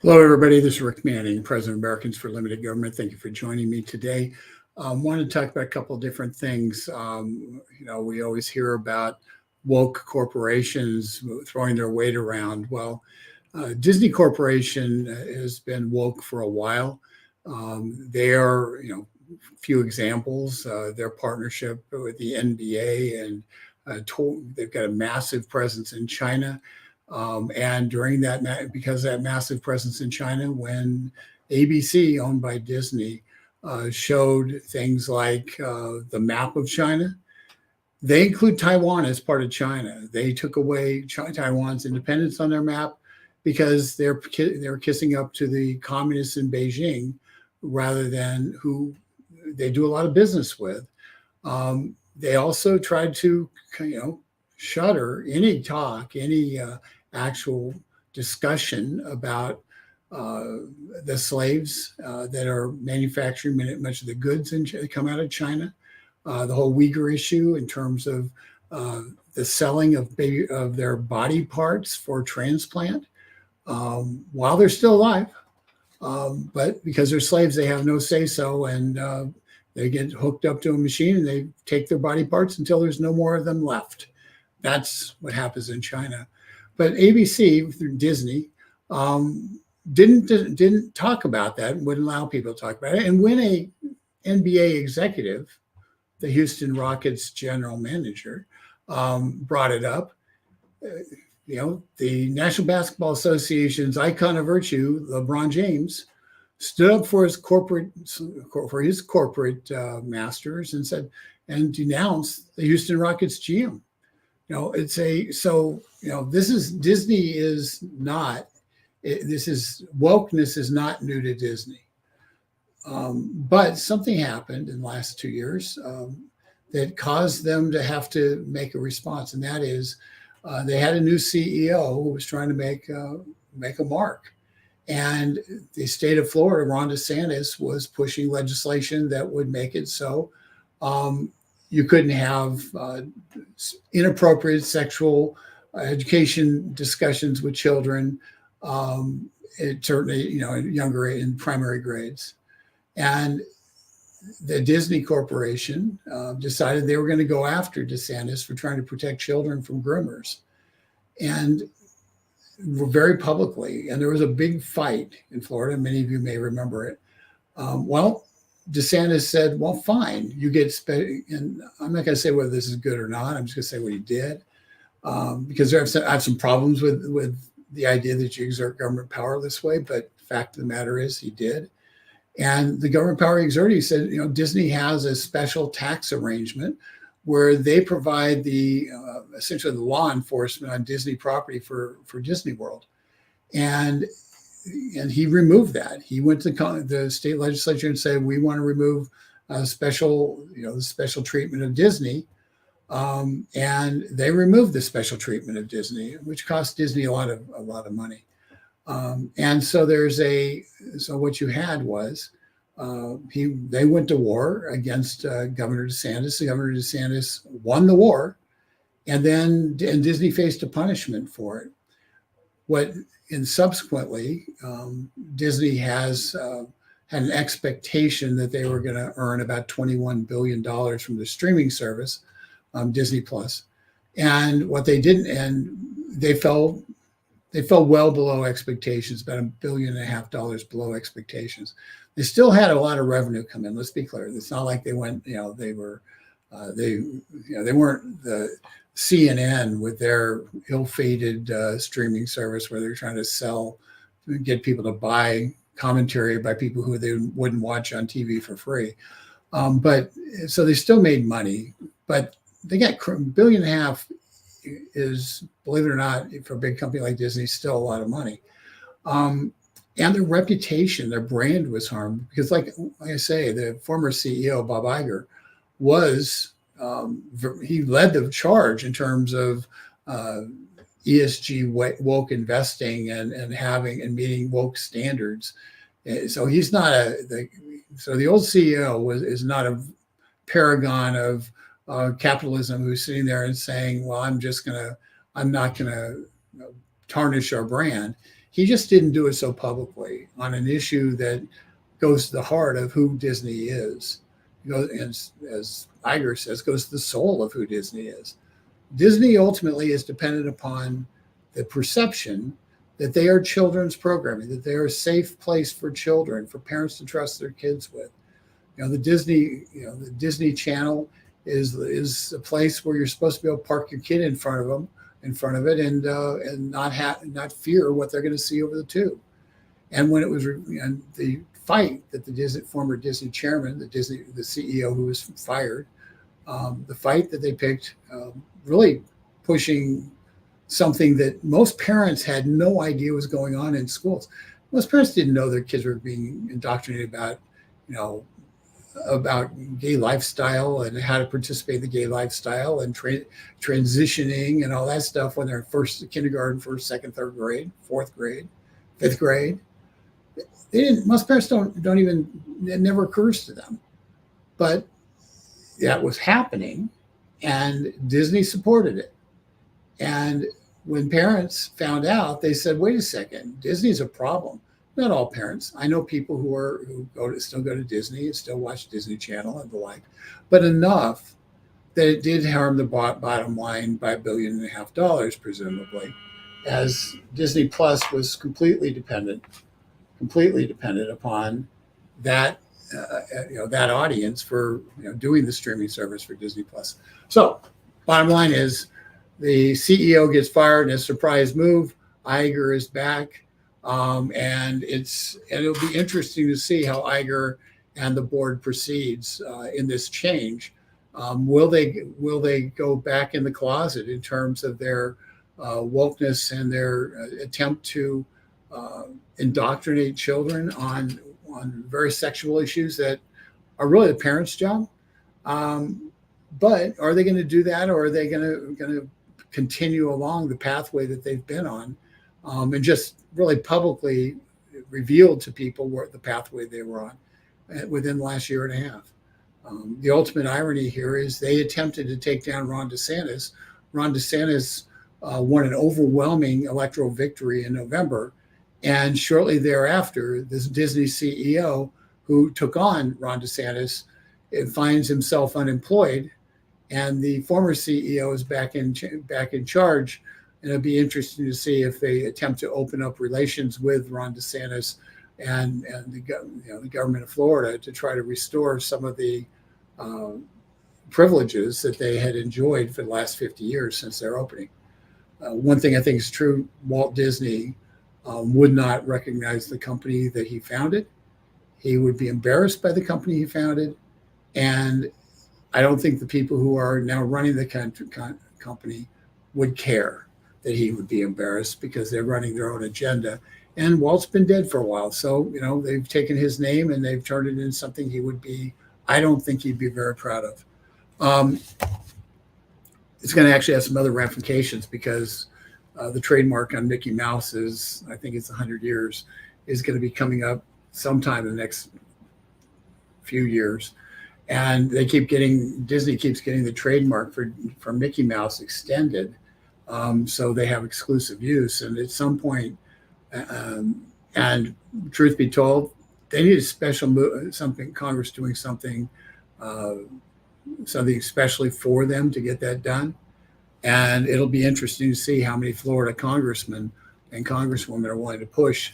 Hello, everybody. This is Rick Manning, President of Americans for Limited Government. Thank you for joining me today. Wanted to talk about a couple of different things. We always hear about woke corporations throwing their weight around. Well, Disney Corporation has been woke for a while. They are, few examples. Their partnership with the NBA and they've got a massive presence in China. And during that, because of that massive presence in China, when ABC, owned by Disney, showed things like the map of China, they include Taiwan as part of China. They took away Taiwan's independence on their map because they're kissing up to the communists in Beijing rather than who they do a lot of business with. They also tried to, shutter any talk, any actual discussion about the slaves that are manufacturing much of the goods that come out of China, the whole Uyghur issue in terms of the selling of their body parts for transplant while they're still alive. But because they're slaves, they have no say so, and they get hooked up to a machine and they take their body parts until there's no more of them left. That's what happens in China. But ABC through Disney didn't talk about that, wouldn't allow people to talk about it. And when a NBA executive, the Houston Rockets general manager, brought it up, the National Basketball Association's icon of virtue, LeBron James, stood up for his corporate masters and said and denounced the Houston Rockets GM. This is Disney is not. Wokeness is not new to Disney, but something happened in the last 2 years that caused them to have to make a response, and that is they had a new CEO who was trying to make a mark. And the state of Florida, Ron DeSantis, was pushing legislation that would make it so you couldn't have inappropriate sexual education discussions with children, certainly, in primary grades. And the Disney Corporation decided they were going to go after DeSantis for trying to protect children from groomers. And very publicly, and there was a big fight in Florida. Many of you may remember it. DeSantis said, well, fine, you get, and I'm not going to say whether this is good or not. I'm just going to say what he did, because I have some problems with the idea that you exert government power this way. But the fact of the matter is he did. And the government power he exerted, he said, Disney has a special tax arrangement where they provide essentially the law enforcement on Disney property for Disney World. And he removed that. He went to the state legislature and said, we want to remove the special treatment of Disney. And they removed the special treatment of Disney, which cost Disney a lot of money. And so what you had was they went to war against Governor DeSantis. Governor DeSantis won the war, and Disney faced a punishment for it. And subsequently, Disney has had an expectation that they were going to earn about $21 billion from the streaming service, Disney Plus. And what they didn't, and they fell well below expectations, about $1.5 billion below expectations. They still had a lot of revenue come in. Let's be clear. It's not like they went, they weren't the CNN with their ill-fated streaming service where they're trying to get people to buy commentary by people who they wouldn't watch on TV for free. But so they still made money, but they got $1.5 billion is, believe it or not, for a big company like Disney, still a lot of money. And their reputation, their brand was harmed because, like I say, the former CEO, Bob Iger, he led the charge in terms of ESG woke investing and meeting woke standards. So he's not so the old CEO is not a paragon of capitalism who's sitting there and saying, well, I'm not going to tarnish our brand. He just didn't do it so publicly on an issue that goes to the heart of who Disney is. And as Iger says, goes to the soul of who Disney is. Disney ultimately is dependent upon the perception that they are children's programming, that they are a safe place for children, for parents to trust their kids with. The Disney Channel is a place where you're supposed to be able to park your kid in front of it, and not fear what they're going to see over the tube. And when it was and the fight that the former Disney chairman, the CEO who was fired, the fight that they picked, really pushing something that most parents had no idea was going on in schools. Most parents didn't know their kids were being indoctrinated about gay lifestyle and how to participate in the gay lifestyle and transitioning and all that stuff when they're in kindergarten, first, second, third grade, fourth grade, fifth grade. Most parents don't even, it never occurs to them. But that was happening, and Disney supported it. And when parents found out, they said, wait a second, Disney's a problem. Not all parents. I know people who still go to Disney and still watch Disney Channel and the like, but enough that it did harm the bottom line by $1.5 billion, presumably, as Disney Plus was completely dependent upon that that audience for doing the streaming service for Disney Plus. So, bottom line is, the CEO gets fired in a surprise move. Iger is back. And it'll be interesting to see how Iger and the board proceeds in this change. Will they go back in the closet in terms of their wokeness and their attempt to indoctrinate children on very sexual issues that are really the parents' job? But are they going to do that, or are they going to continue along the pathway that they've been on? And just really publicly revealed to people the pathway they were on within the last year and a half. The ultimate irony here is they attempted to take down Ron DeSantis. Ron DeSantis won an overwhelming electoral victory in November. And shortly thereafter, this Disney CEO who took on Ron DeSantis finds himself unemployed. And the former CEO is back in charge. And it'll be interesting to see if they attempt to open up relations with Ron DeSantis and the government of Florida to try to restore some of the privileges that they had enjoyed for the last 50 years since their opening. One thing I think is true: Walt Disney would not recognize the company that he founded. He would be embarrassed by the company he founded, and I don't think the people who are now running the company would care that he would be embarrassed, because they're running their own agenda. And Walt's been dead for a while. So, they've taken his name and they've turned it into something I don't think he'd be very proud of. It's going to actually have some other ramifications, because the trademark on Mickey Mouse I think it's 100 years, is going to be coming up sometime in the next few years. And Disney keeps getting the trademark for Mickey Mouse extended. So they have exclusive use. And at some point, and truth be told, they need a special Congress doing something especially for them to get that done. And it'll be interesting to see how many Florida congressmen and congresswomen are willing to push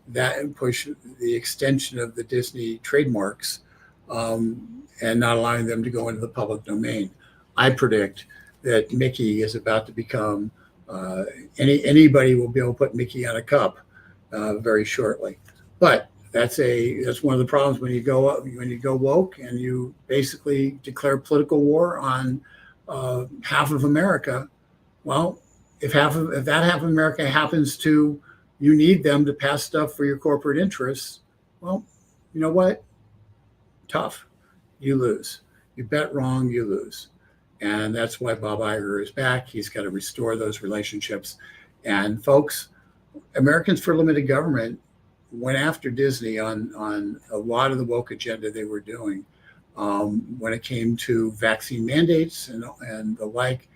the extension of the Disney trademarks, and not allowing them to go into the public domain. I predict that Mickey is about to become anybody will be able to put Mickey on a cup very shortly. But that's one of the problems when you go woke and you basically declare political war on half of America. Well, if that half of America happens to, you need them to pass stuff for your corporate interests, well, you know what? Tough. You lose. You bet wrong, you lose. And that's why Bob Iger is back. He's got to restore those relationships. And folks, Americans for Limited Government went after Disney on a lot of the woke agenda they were doing. When it came to vaccine mandates and the like,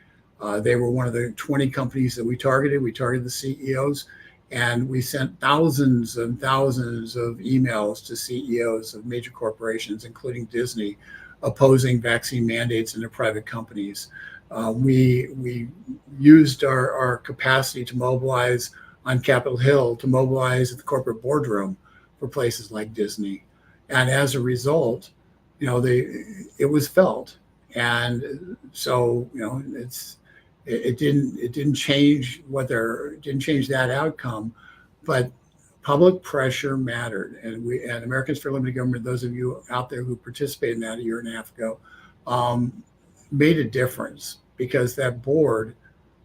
they were one of the 20 companies that we targeted. We targeted the CEOs. And we sent thousands and thousands of emails to CEOs of major corporations, including Disney, opposing vaccine mandates in their private companies. We used our capacity to mobilize on Capitol Hill, to mobilize at the corporate boardroom for places like Disney. And as a result, it was felt. And so, it didn't change didn't change that outcome, but public pressure mattered. And we at Americans for Limited Government, those of you out there who participated in that a year and a half ago, made a difference, because that board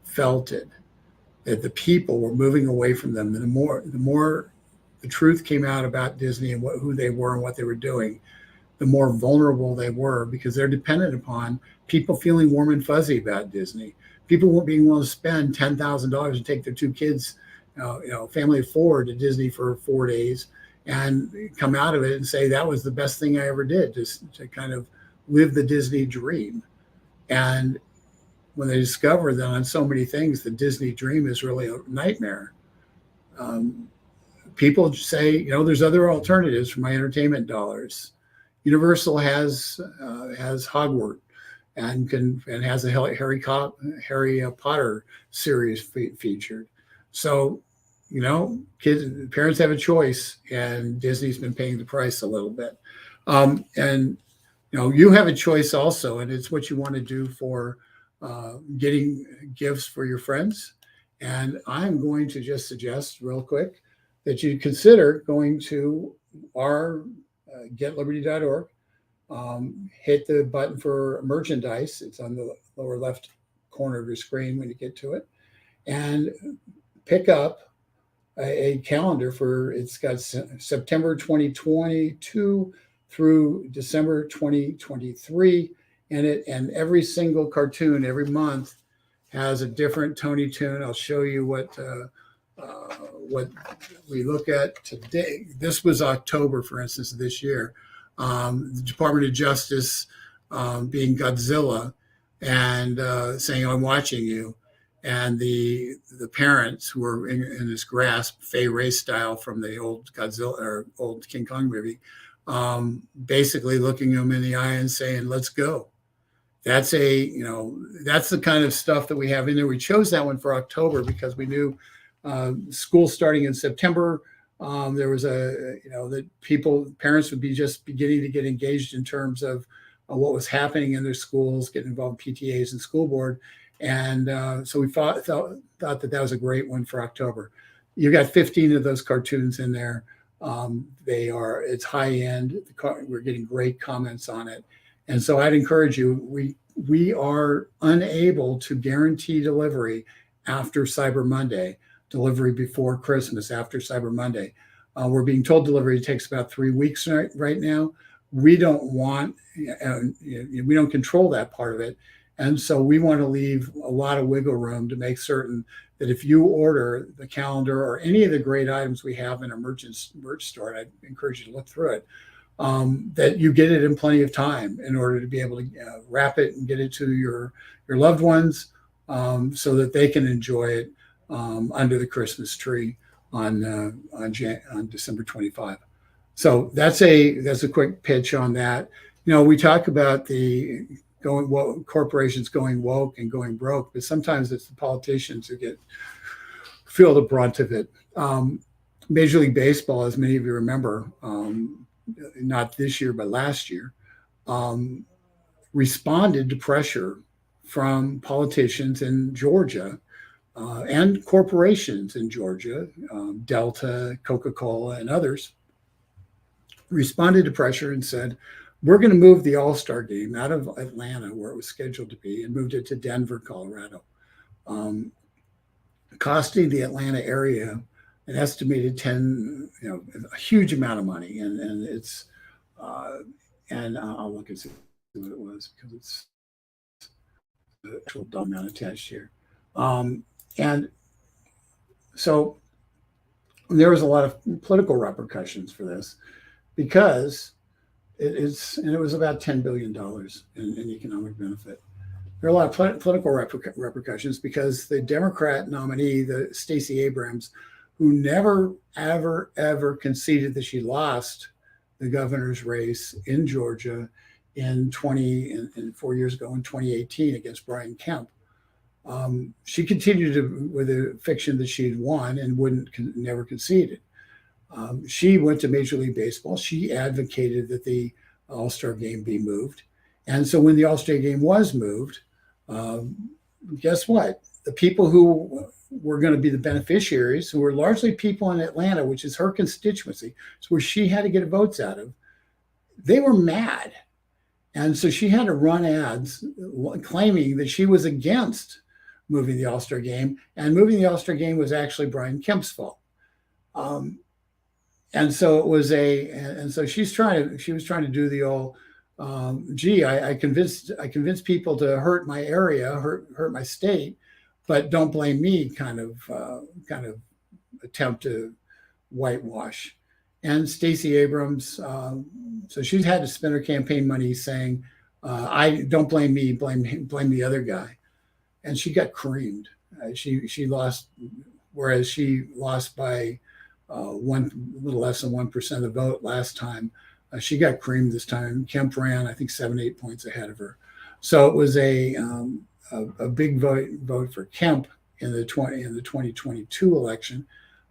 felt it, that the people were moving away from them. And the more the truth came out about Disney and who they were and what they were doing, the more vulnerable they were, because they're dependent upon people feeling warm and fuzzy about Disney. People weren't being willing to spend $10,000 to take their two kids, family of four, to Disney for 4 days and come out of it and say that was the best thing I ever did, to kind of live the Disney dream. And when they discover that on so many things, the Disney dream is really a nightmare. People say, there's other alternatives for my entertainment dollars. Universal has Hogwarts and has a Harry Potter series featured. So, parents have a choice, and Disney's been paying the price a little bit. And you have a choice also, and it's what you want to do for getting gifts for your friends. And I'm going to just suggest real quick that you consider going to our getliberty.org, hit the button for merchandise. It's on the lower left corner of your screen when you get to it, and pick up a calendar it's got September 2022 through December 2023 in it, and every single cartoon every month has a different Tony tune. I'll show you what we look at today. This was October, for instance, of this year. The Department of Justice being Godzilla and saying, "I'm watching you," and the parents who were in this grasp, Fay Ray style from the old Godzilla or old King Kong movie, basically looking them in the eye and saying, "Let's go." That's that's the kind of stuff that we have in there. We chose that one for October because we knew school starting in September. There was that parents would be just beginning to get engaged in terms of what was happening in their schools, getting involved in PTAs and school board. And so we thought that was a great one for October. You got 15 of those cartoons in there. It's high end. We're getting great comments on it. And so I'd encourage you, we are unable to guarantee delivery after Cyber Monday, delivery before Christmas, after Cyber Monday. We're being told delivery takes about 3 weeks right now. We don't we don't control that part of it. And so we want to leave a lot of wiggle room to make certain that if you order the calendar or any of the great items we have in our merch store, and I encourage you to look through it, that you get it in plenty of time in order to be able to wrap it and get it to your loved ones, so that they can enjoy it under the Christmas tree on December 25. So that's a quick pitch on that. We talk about corporations going woke and going broke, but sometimes it's the politicians who feel the brunt of it. Major League Baseball, as many of you remember, not this year but last year, responded to pressure from politicians in Georgia and corporations in Georgia, Delta, Coca-Cola, and others, responded to pressure and said, we're going to move the All-Star game out of Atlanta, where it was scheduled to be, and moved it to Denver, Colorado, costing the Atlanta area an estimated a huge amount of money. And it's, and I'll look and see what it was, because it's the actual dollar amount attached here. And so there was a lot of political repercussions for this, because it was about $10 billion in economic benefit. There are a lot of political repercussions, because the Democrat nominee, the Stacey Abrams, who never, ever, ever conceded that she lost the governor's race in Georgia in 4 years ago in 2018 against Brian Kemp. She continued with the fiction that she had won and never conceded. She went to Major League Baseball. She advocated that the All-Star game be moved. And so when the All-Star game was moved, guess what? The people who were going to be the beneficiaries, who were largely people in Atlanta, which is her constituency, so where she had to get votes out of, they were mad. And so she had to run ads claiming that she was against moving the All-Star game, and moving the All-Star game was actually Brian Kemp's fault. And so it was and so she was trying to do the old, I convinced people to hurt my area, hurt my state, but don't blame me kind of attempt to whitewash. And Stacey Abrams, so she's had to spend her campaign money saying, I don't blame me, blame the other guy. And she got creamed. She lost, whereas she lost by a little less than 1% of the vote last time. She got creamed this time. Kemp ran, I think, 7-8 points ahead of her. So it was a big vote for Kemp in the 2022 election.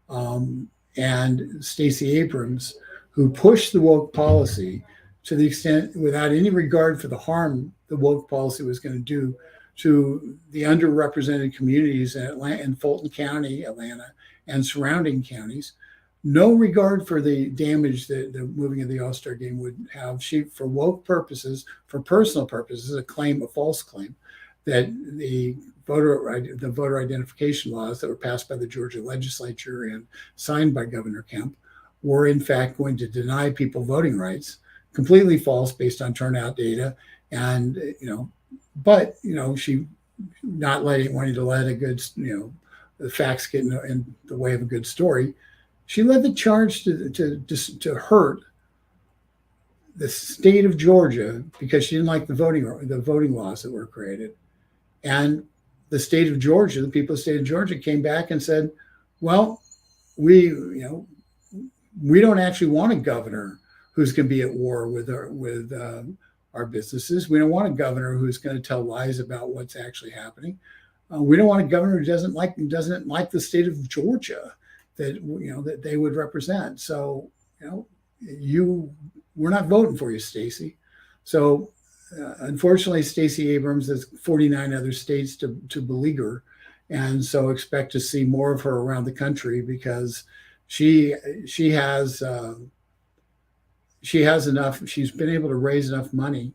And Stacey Abrams, who pushed the woke policy to the extent, without any regard for the harm the woke policy was going to do to the underrepresented communities in Fulton County, Atlanta, and surrounding counties, no regard for the damage that the moving of the All-Star game would have. She, for woke purposes, for personal purposes, a false claim, that the voter identification laws that were passed by the Georgia legislature and signed by Governor Kemp were in fact going to deny people voting rights. Completely false based on turnout data. And, she not wanting to let a good, the facts get in the way of a good story. She led the charge to hurt the state of Georgia because she didn't like the voting laws that were created. And the state of Georgia, the people of the state of Georgia came back and said, well, we don't actually want a governor who's going to be at war with our businesses. We don't want a governor who's going to tell lies about what's actually happening. We don't want a governor who doesn't like the state of Georgia that they would represent. So, we're not voting for you, Stacey. So, unfortunately, Stacey Abrams has 49 other states to beleaguer, and so expect to see more of her around the country because she has enough. She's been able to raise enough money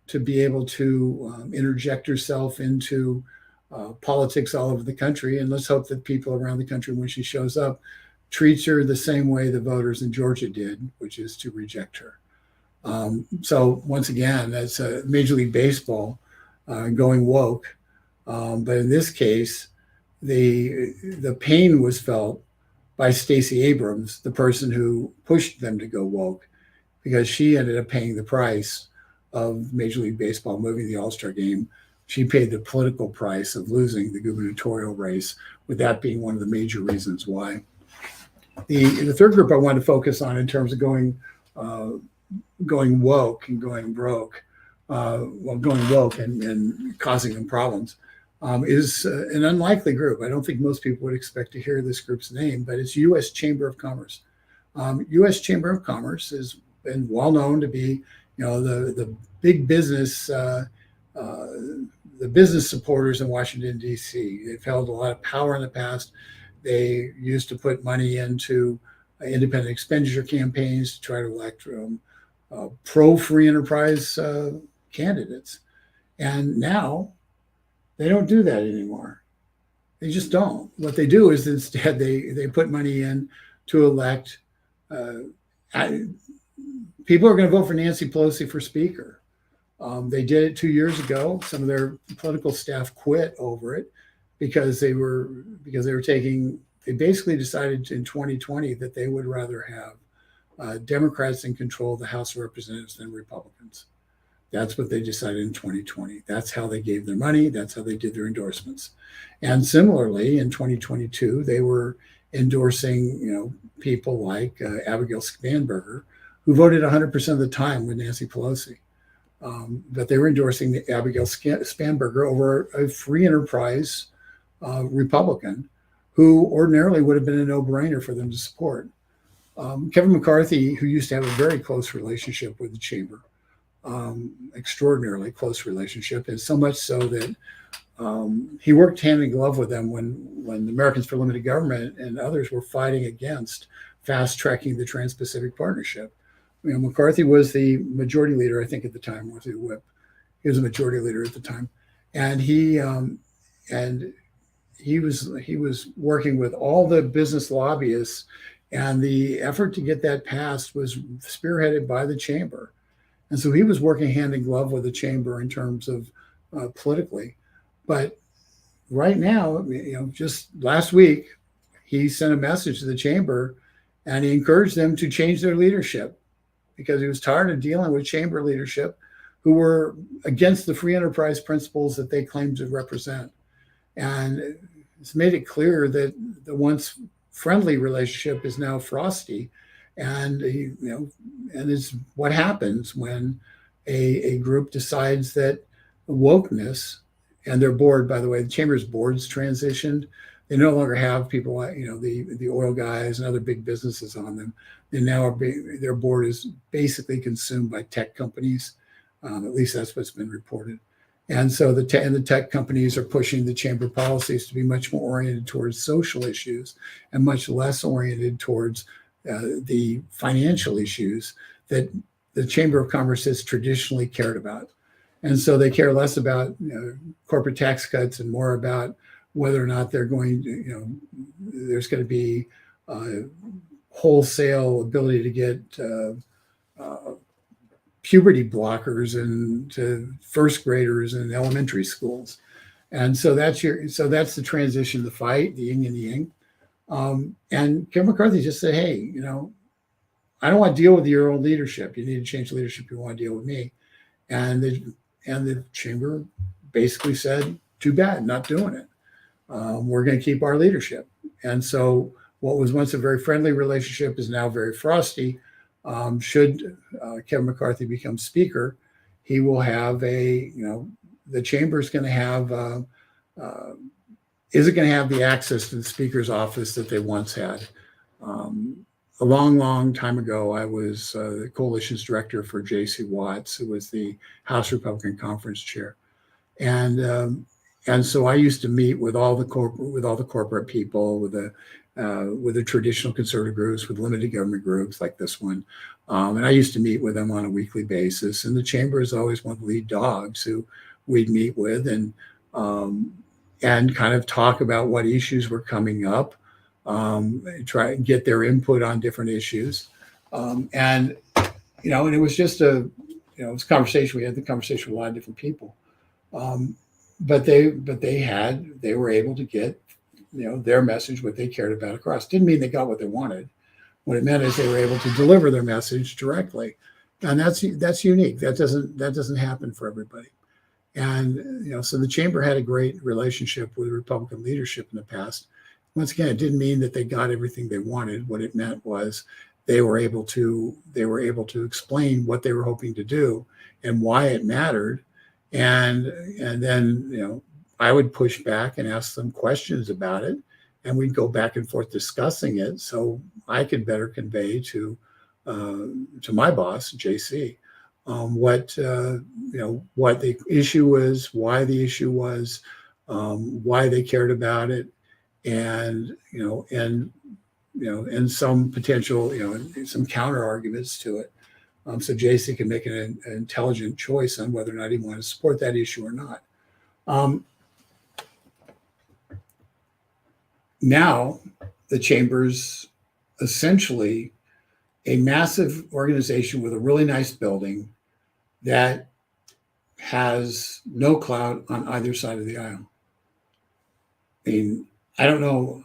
to be able to interject herself into politics all over the country. And let's hope that people around the country, when she shows up, treats her the same way the voters in Georgia did, which is to reject her. So once again, that's Major League Baseball going woke. But in this case, the pain was felt by Stacey Abrams, the person who pushed them to go woke, because she ended up paying the price of Major League Baseball moving the All-Star game. She paid the political price of losing the gubernatorial race, with that being one of the major reasons why. The third group I wanted to focus on in terms of going woke and going broke, going woke and causing them problems, is an unlikely group. I don't think most people would expect to hear this group's name, but it's U.S. Chamber of Commerce. U.S. Chamber of Commerce has been well known to be, the big business, the business supporters in Washington, D.C. They've held a lot of power in the past. They used to put money into independent expenditure campaigns to try to elect pro-free enterprise candidates. And now they don't do that anymore. They just don't. What they do is instead they put money in to elect people are going to vote for Nancy Pelosi for speaker. They did it 2 years ago. Some of their political staff quit over it because they basically decided in 2020 that they would rather have Democrats in control of the House of Representatives than Republicans. That's what they decided in 2020. That's how they gave their money. That's how they did their endorsements. And similarly, in 2022, they were endorsing, people like Abigail Spanberger, who voted 100% of the time with Nancy Pelosi. But they were endorsing the Abigail Spanberger over a free enterprise Republican who ordinarily would have been a no-brainer for them to support. Kevin McCarthy, who used to have a very close relationship with the chamber, extraordinarily close relationship, and so much so that he worked hand in glove with them when the Americans for Limited Government and others were fighting against fast-tracking the Trans-Pacific Partnership. McCarthy was the majority leader, I think, at the time, was the whip. He was a majority leader at the time, and he was working with all the business lobbyists, and the effort to get that passed was spearheaded by the chamber. And so he was working hand in glove with the chamber in terms of politically. But right now, just last week, he sent a message to the chamber and he encouraged them to change their leadership because he was tired of dealing with chamber leadership who were against the free enterprise principles that they claimed to represent. And it's made it clear that the once friendly relationship is now frosty. And and it's what happens when a group decides that wokeness, and their board, by the way, the chamber's board's transitioned. They no longer have people like the oil guys and other big businesses on them. They now their board is basically consumed by tech companies. At least that's what's been reported. And so the tech companies are pushing the chamber policies to be much more oriented towards social issues and much less oriented towards the financial issues that the Chamber of Commerce has traditionally cared about. And so they care less about corporate tax cuts and more about whether or not they're going to, there's going to be wholesale ability to get puberty blockers and to first graders in elementary schools. And so that's the transition, the fight, the yin and the yang. And Kevin McCarthy just said, hey, I don't want to deal with your old leadership. You need to change leadership. You want to deal with me. And the chamber basically said, too bad, not doing it. We're going to keep our leadership. And so what was once a very friendly relationship is now very frosty. Should Kevin McCarthy become speaker, he will have the chamber is going to have, isn't going to have the access to the speaker's office that they once had. A long, long time ago, I was the coalition's director for J.C. Watts, who was the House Republican Conference chair, and so I used to meet with all the corporate people, with the traditional conservative groups, with limited government groups like this one, and I used to meet with them on a weekly basis. And the chamber is always one of the lead dogs who we'd meet with and kind of talk about what issues were coming up. Try and get their input on different issues. And it was just it was a conversation. We had the conversation with a lot of different people. But they were able to get, their message, what they cared about across. Didn't mean they got what they wanted. What it meant is they were able to deliver their message directly. And that's unique. That doesn't happen for everybody. And, so the chamber had a great relationship with Republican leadership in the past. Once again, it didn't mean that they got everything they wanted. What it meant was they were able to explain what they were hoping to do and why it mattered. And then, I would push back and ask them questions about it, and we'd go back and forth discussing it so I could better convey to my boss, JC, what the issue was, why the issue was, why they cared about it, and some potential, some counter arguments to it. So JC can make an intelligent choice on whether or not he wanted to support that issue or not. Now, the chamber's essentially a massive organization with a really nice building that has no clout on either side of the aisle. I mean, I don't know,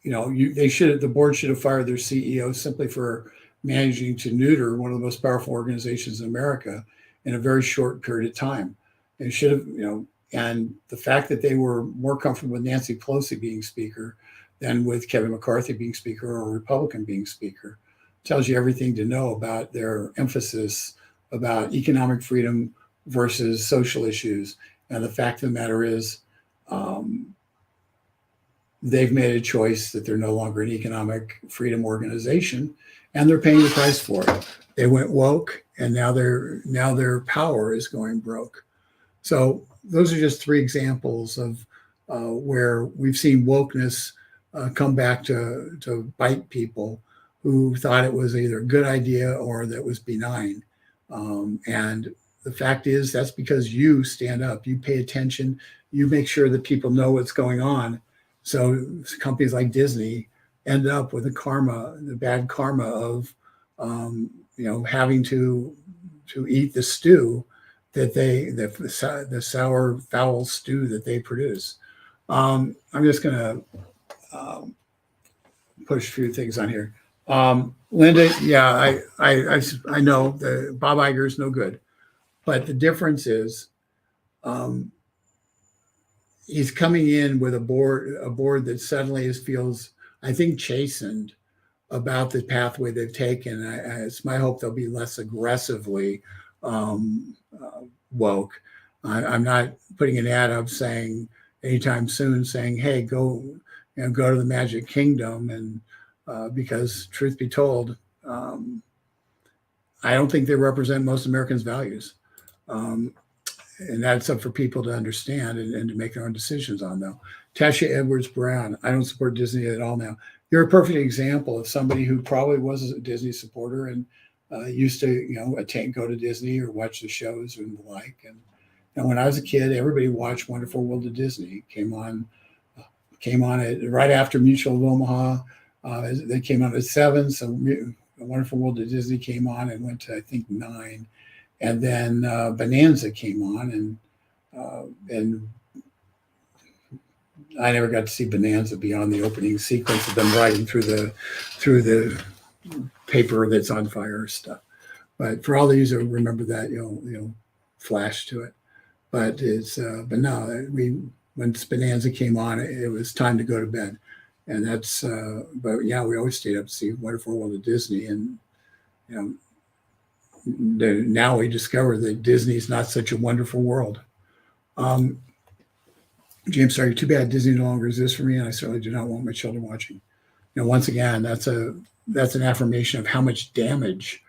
the board should have fired their CEO simply for managing to neuter one of the most powerful organizations in America in a very short period of time. They should have, and the fact that they were more comfortable with Nancy Pelosi being speaker than with Kevin McCarthy being speaker or a Republican being speaker. Tells you everything to know about their emphasis about economic freedom versus social issues. And the fact of the matter is, um, they've made a choice that they're no longer an economic freedom organization, and they're paying the price for it. They went woke, and now their power is going broke. So those are just three examples of where we've seen wokeness come back to bite people who thought it was either a good idea or that was benign. And the fact is, that's because you stand up, you pay attention, you make sure that people know what's going on. So companies like Disney end up with the bad karma of, having to eat the stew the sour, foul stew that they produce. I'm just going to push a few things on here. Linda, yeah, I know the Bob Iger is no good, but the difference is he's coming in with a board that suddenly feels, I think, chastened about the pathway they've taken. It's my hope they'll be less aggressively woke. I'm not putting an ad up saying anytime soon saying, "Hey, go to the Magic Kingdom," and because truth be told, I don't think they represent most Americans' values. And that's up for people to understand and to make their own decisions on, though. Tasha Edwards Brown, I don't support Disney at all now. You're a perfect example of somebody who probably was a Disney supporter and used to, go to Disney or watch the shows and the like. And when I was a kid, everybody watched Wonderful World of Disney. Came on right after Mutual of Omaha. They came on at 7, so Wonderful World of Disney came on and went to, I think, 9. And then Bonanza came on, and I never got to see Bonanza beyond the opening sequence of them riding through the paper that's on fire stuff. But for all these who remember that, you'll flash to it. But but no, when Bonanza came on, it was time to go to bed, and that's. But yeah, we always stayed up to see Wonderful World of Disney, and now we discover that Disney's not such a wonderful world. James, sorry, too bad Disney no longer exists for me, and I certainly do not want my children watching. Once again, that's an affirmation of how much damage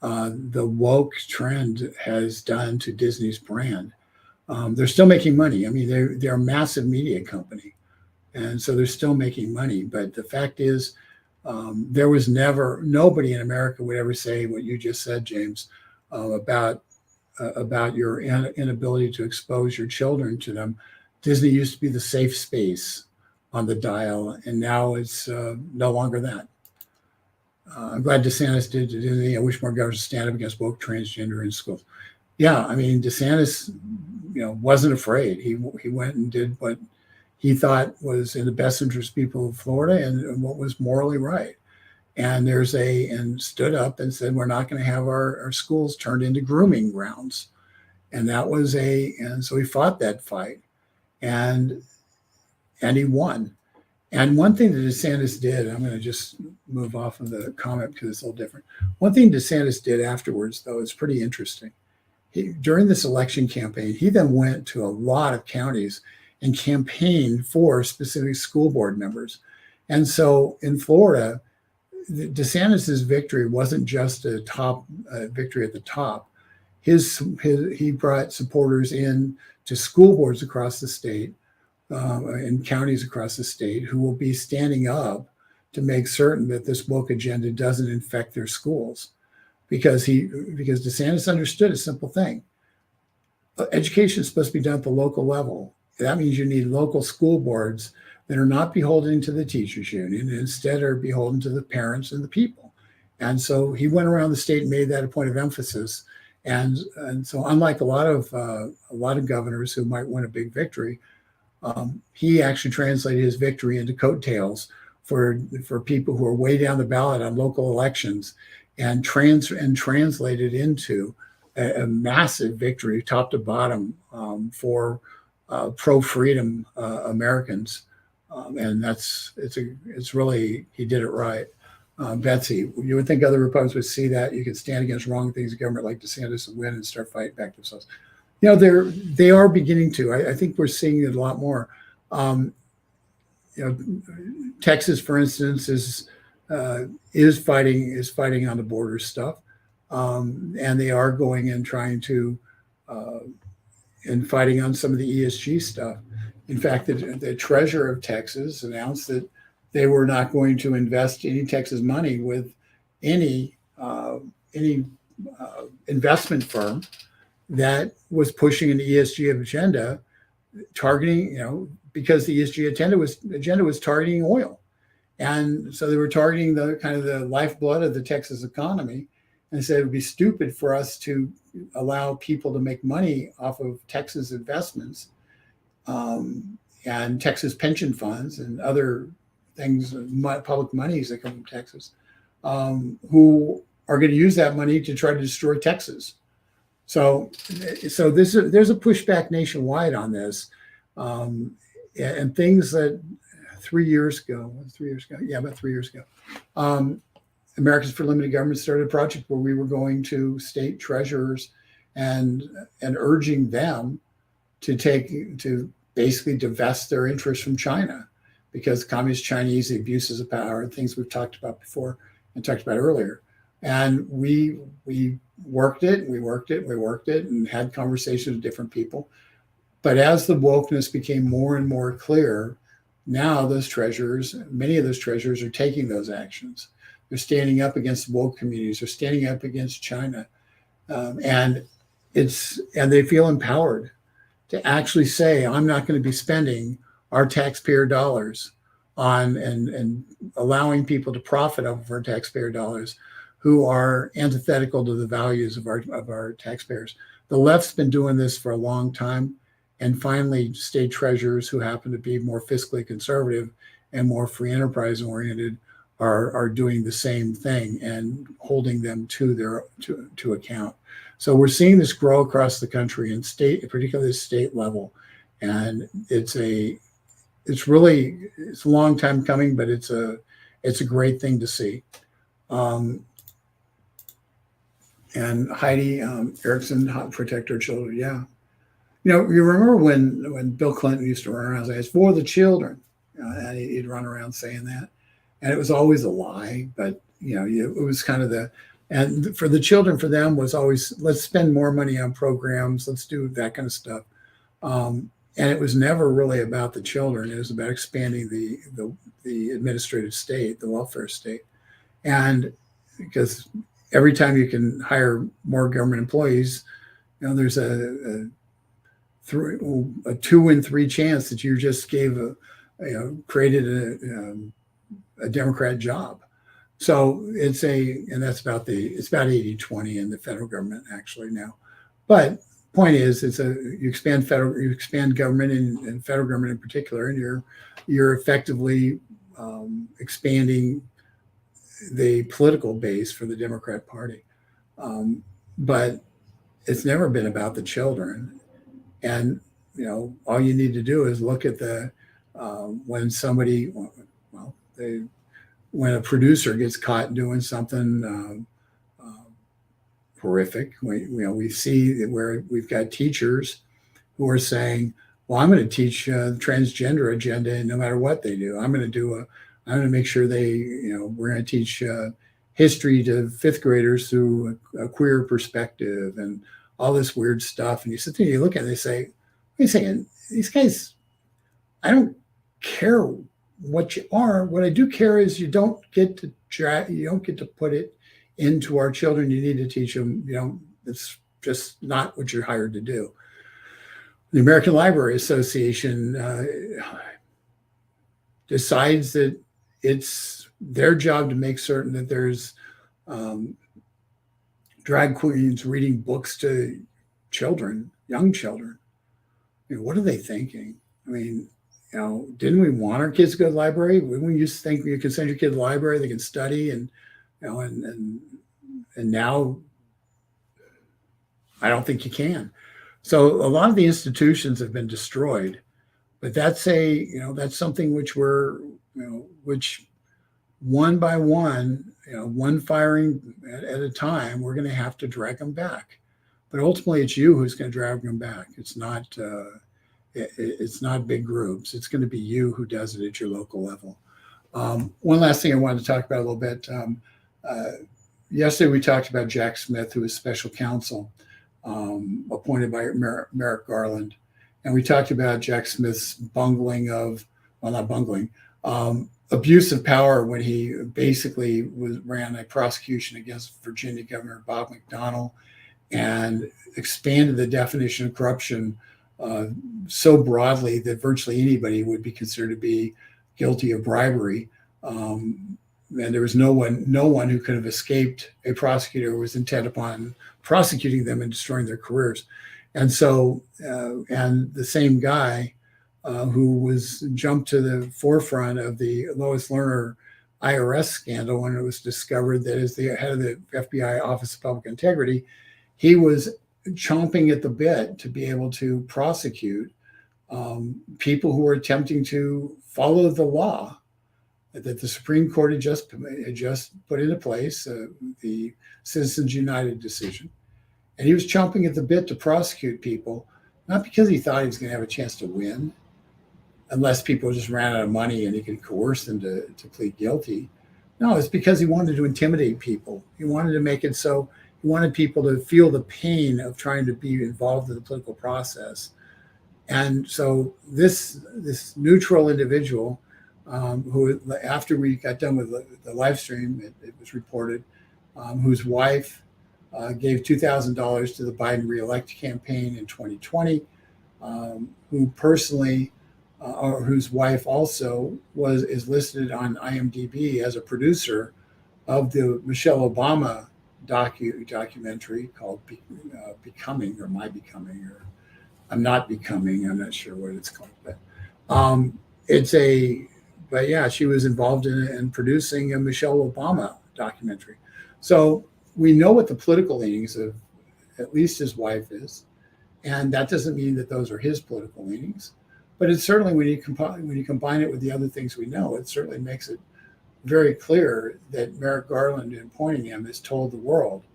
the woke trend has done to Disney's brand. They're still making money. I mean, they're a massive media company, and so they're still making money. But the fact is, there was nobody in America would ever say what you just said, James, about your inability to expose your children to them. Disney used to be the safe space on the dial, and now it's no longer that. I'm glad DeSantis did to Disney. I wish more governors stand up against woke transgender in schools. Yeah, I mean, DeSantis, wasn't afraid. He went and did what he thought was in the best interest of people of Florida and what was morally right. And and stood up and said, we're not going to have our schools turned into grooming grounds. And and so he fought that fight and he won. And one thing that DeSantis did, I'm going to just move off of the comment because it's a little different. One thing DeSantis did afterwards, though, is pretty interesting. During this election campaign, he then went to a lot of counties and campaigned for specific school board members. And so in Florida, DeSantis's victory wasn't just a top victory at the top. He brought supporters in to school boards across the state and counties across the state who will be standing up to make certain that this woke agenda doesn't infect their schools. Because DeSantis understood a simple thing. Education is supposed to be done at the local level. That means you need local school boards that are not beholden to the teachers union, and instead are beholden to the parents and the people. And so he went around the state and made that a point of emphasis. And so unlike a lot of governors who might win a big victory, he actually translated his victory into coattails for people who are way down the ballot on local elections, and translated into a massive victory, top to bottom, for pro-freedom Americans And it's really, he did it right. Betsy, you would think other Republicans would see that you could stand against wrong things in government like DeSantis and win and start fighting back themselves. They are beginning to. I think we're seeing it a lot more. Um, Texas, for instance, is fighting on the border stuff, and they are going and trying to uh, and fighting on some of the ESG stuff. In fact, the treasurer of Texas announced that they were not going to invest any Texas money with any investment firm that was pushing an ESG agenda, targeting, because the ESG agenda was targeting oil, and so they were targeting the kind of the lifeblood of the Texas economy, and said it would be stupid for us to allow people to make money off of Texas investments, and Texas pension funds and other things, public monies that come from Texas, who are going to use that money to try to destroy Texas. So there's a pushback nationwide on this, and things that 3 years ago, about 3 years ago, Americans for Limited Government started a project where we were going to state treasurers and urging them to basically divest their interests from China, because the Communist Chinese, the abuses of power, and things we've talked about before and talked about earlier. And we worked it, and had conversations with different people. But as the wokeness became more and more clear, now many of those treasurers are taking those actions. They're standing up against woke communities. They're standing up against China, and they feel empowered to actually say, "I'm not going to be spending our taxpayer dollars on and allowing people to profit off of our taxpayer dollars who are antithetical to the values of our taxpayers." The left's been doing this for a long time, and finally, state treasurers who happen to be more fiscally conservative and more free enterprise oriented are doing the same thing and holding them to account. So we're seeing this grow across the country, and particularly state level, and it's a long time coming, but it's a great thing to see. And Heidi Erickson, protect our children. Yeah. You remember when Bill Clinton used to run around saying, "It's for the children," and he'd run around saying that. And it was always a lie, but it was kind of and for the children, for them was always, let's spend more money on programs, let's do that kind of stuff. And it was never really about the children. It was about expanding the administrative state, the welfare state. And because every time you can hire more government employees, there's a 2 in 3 chance that you just created a Democrat job. So it's about 80-20 in the federal government actually now. But point is, you expand government and federal government in particular, and you're effectively expanding the political base for the Democrat Party. But it's never been about the children. And all you need to do is look at when a producer gets caught doing something horrific. We see where we've got teachers who are saying, "Well, I'm going to teach the transgender agenda no matter what they do. I'm going to make sure we're going to teach history to 5th graders through a queer perspective and all this weird stuff." And you sit there, you look at it, and they say, "Wait a second, these guys, I don't care what you are. What I do care is you don't get to put it into our children. You need to teach them. It's just not what you're hired to do." The American Library Association decides that it's their job to make certain that there's drag queens reading books to children, young children. What are they thinking? I mean, didn't we want our kids to go to the library? When we used to think you can send your kid to the library, they can study, and now I don't think you can. So a lot of the institutions have been destroyed, But that's something which which one by one, one firing at a time, we're going to have to drag them back. But ultimately, it's you who's going to drag them back. It's not big groups. It's going to be you who does it at your local level. One last thing I wanted to talk about a little bit. Yesterday, we talked about Jack Smith, who is special counsel appointed by Merrick Garland. And we talked about Jack Smith's abuse of power when he basically ran a prosecution against Virginia Governor Bob McDonnell and expanded the definition of corruption so broadly that virtually anybody would be considered to be guilty of bribery. And there was no one who could have escaped a prosecutor who was intent upon prosecuting them and destroying their careers. And so, and the same guy who was jumped to the forefront of the Lois Lerner IRS scandal when it was discovered that as the head of the FBI Office of Public Integrity, he was chomping at the bit to be able to prosecute people who were attempting to follow the law that the Supreme Court had just put into place, the Citizens United decision. And he was chomping at the bit to prosecute people, not because he thought he was going to have a chance to win, unless people just ran out of money and he could coerce them to plead guilty. No, it's because he wanted to intimidate people. He wanted to make it so he wanted people to feel the pain of trying to be involved in the political process. And so this neutral individual, who, after we got done with the live stream, it was reported, whose wife gave $2,000 to the Biden reelect campaign in 2020, who personally, or whose wife also is listed on IMDb as a producer of the Michelle Obama documentary called Becoming, or My Becoming, or I'm Not Becoming. I'm not sure what it's called, but but yeah, she was involved in producing a Michelle Obama documentary. So we know what the political leanings of at least his wife is, and that doesn't mean that those are his political leanings. But it's certainly, when you combine it with the other things we know, it certainly makes it very clear that Merrick Garland, in appointing him, has told the world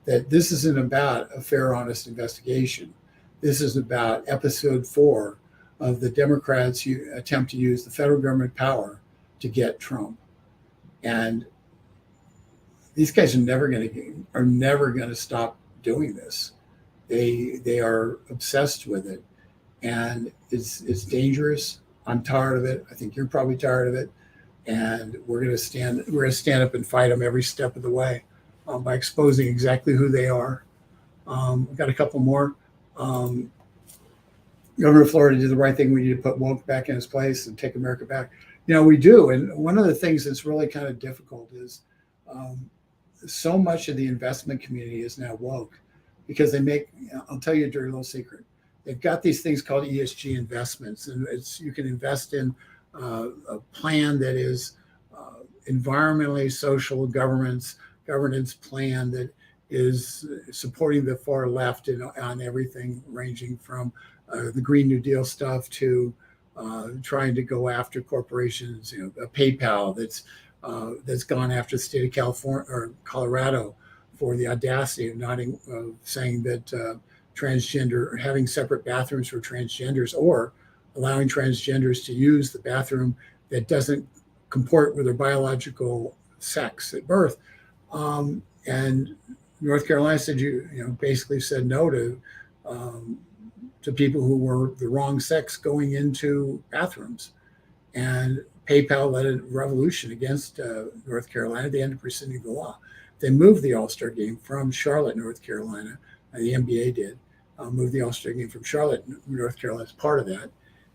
that this isn't about a fair, honest investigation. This is about episode 4 of the Democrats' attempt to use the federal government power to get Trump. And these guys are never going to stop doing this. They are obsessed with it, and it's dangerous. I'm tired of it. I think you're probably tired of it, and we're going to stand up and fight them every step of the way by exposing exactly who they are. We've got a couple more. Governor of Florida did the right thing. We need to put woke back in his place and take America back. We do. And one of the things that's really kind of difficult is so much of the investment community is now woke because I'll tell you a dirty little secret. They've got these things called ESG investments, and you can invest in a plan that is environmentally social governance plan that is supporting the far left on everything ranging from the Green New Deal stuff to trying to go after corporations, a PayPal that's gone after the state of California or Colorado for the audacity of saying that having separate bathrooms for transgenders, or allowing transgenders to use the bathroom that doesn't comport with their biological sex at birth. And North Carolina said basically said no to people who were the wrong sex going into bathrooms. And PayPal led a revolution against North Carolina. They ended up rescinding the law. They moved the All-Star game from Charlotte, North Carolina. The NBA did move the All-Star game from Charlotte, North Carolina, as part of that.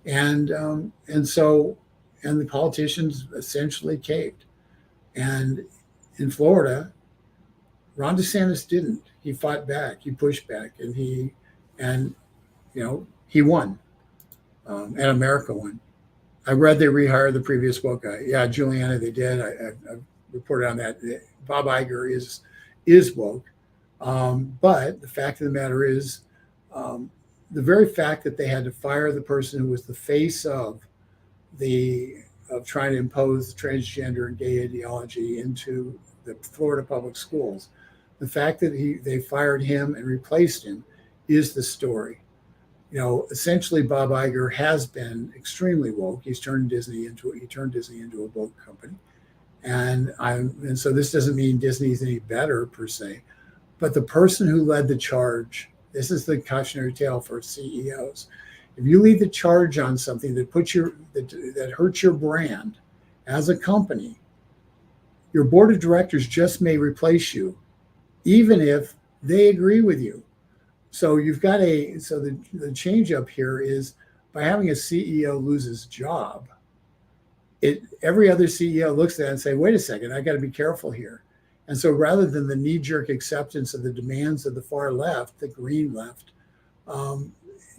And the politicians essentially caved. And in Florida, Ron DeSantis didn't. He fought back. He pushed back, and he won, and America won. I read they rehired the previous woke guy. Yeah, Juliana, they did. I reported on that. Bob Iger is woke, but the fact of the matter is, the very fact that they had to fire the person who was the face of trying to impose transgender and gay ideology into the Florida public schools, the fact that they fired him and replaced him is the story. Essentially, Bob Iger has been extremely woke. He turned Disney into a woke company, and so this doesn't mean Disney is any better per se, but the person who led the charge. This is the cautionary tale for CEOs. If you lead the charge on something that hurts your brand as a company, your board of directors just may replace you, even if they agree with you. So the change up here is by having a CEO lose his job, every other CEO looks at it and say, wait a second, I got to be careful here. And so rather than the knee-jerk acceptance of the demands of the far left, the green left,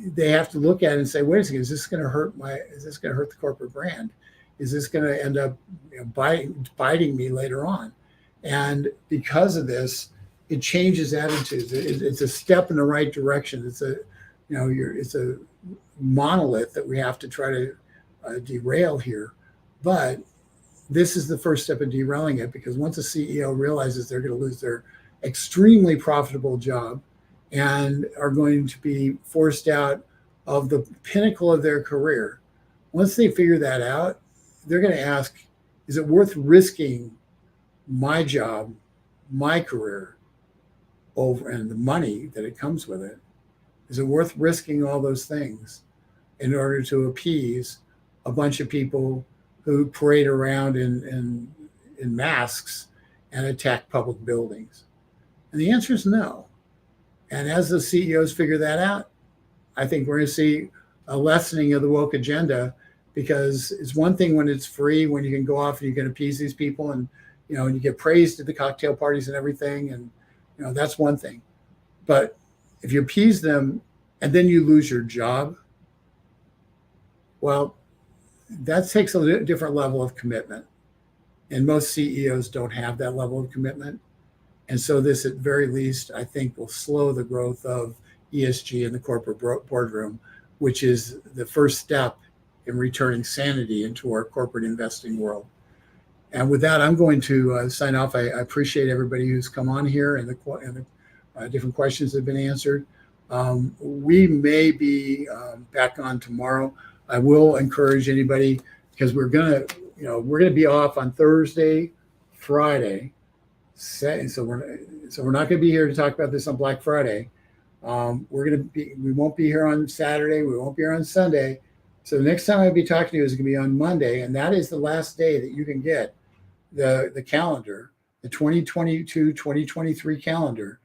they have to look at it and say, wait a second, is this going to hurt the corporate brand? Is this going to end up biting me later on? And because of this, it changes attitudes. It's a step in the right direction. It's a monolith that we have to try to derail here. But this is the first step in derailing it, because once a CEO realizes they're going to lose their extremely profitable job and are going to be forced out of the pinnacle of their career, once they figure that out, they're going to ask, is it worth risking my job, my career, over and the money that it comes with it? Is it worth risking all those things in order to appease a bunch of people who parade around in masks and attack public buildings? And the answer is no. And as the CEOs figure that out, I think we're going to see a lessening of the woke agenda, because it's one thing when it's free, when you can go off and you can appease these people and you get praised at the cocktail parties and everything, and that's one thing. But if you appease them and then you lose your job, well, that takes a different level of commitment. And most CEOs don't have that level of commitment. And so this, at very least, I think will slow the growth of ESG in the corporate boardroom, which is the first step in returning sanity into our corporate investing world. And with that, I'm going to sign off. I appreciate everybody who's come on here and the different questions that have been answered. We may be back on tomorrow. I will encourage anybody, because we're gonna be off on Thursday, Friday, so we're not going to be here to talk about this on Black Friday. We won't be here on Saturday. We won't be here on Sunday. So the next time I'll be talking to you is going to be on Monday, and that is the last day that you can get the calendar, the 2022-2023 calendar,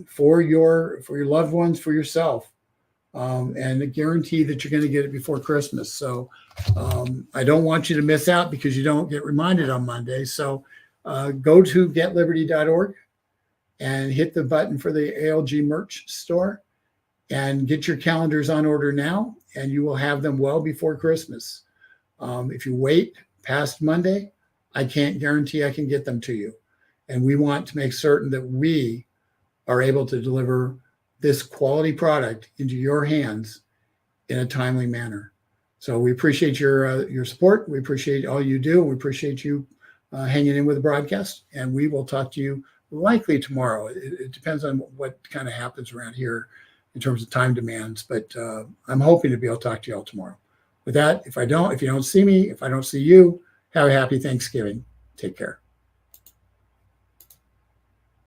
for your loved ones, for yourself, and a guarantee that you're going to get it before Christmas. So I don't want you to miss out, because you don't get reminded on Monday. So go to getliberty.org and hit the button for the ALG merch store and get your calendars on order now, and you will have them well before Christmas. If you wait past Monday, I can't guarantee I can get them to you. And we want to make certain that we are able to deliver this quality product into your hands in a timely manner. So we appreciate your support. We appreciate all you do. We appreciate you hanging in with the broadcast. And we will talk to you likely tomorrow. It depends on what kind of happens around here in terms of time demands. But I'm hoping to be able to talk to you all tomorrow. With that, if you don't see me, if I don't see you, have a happy Thanksgiving. Take care.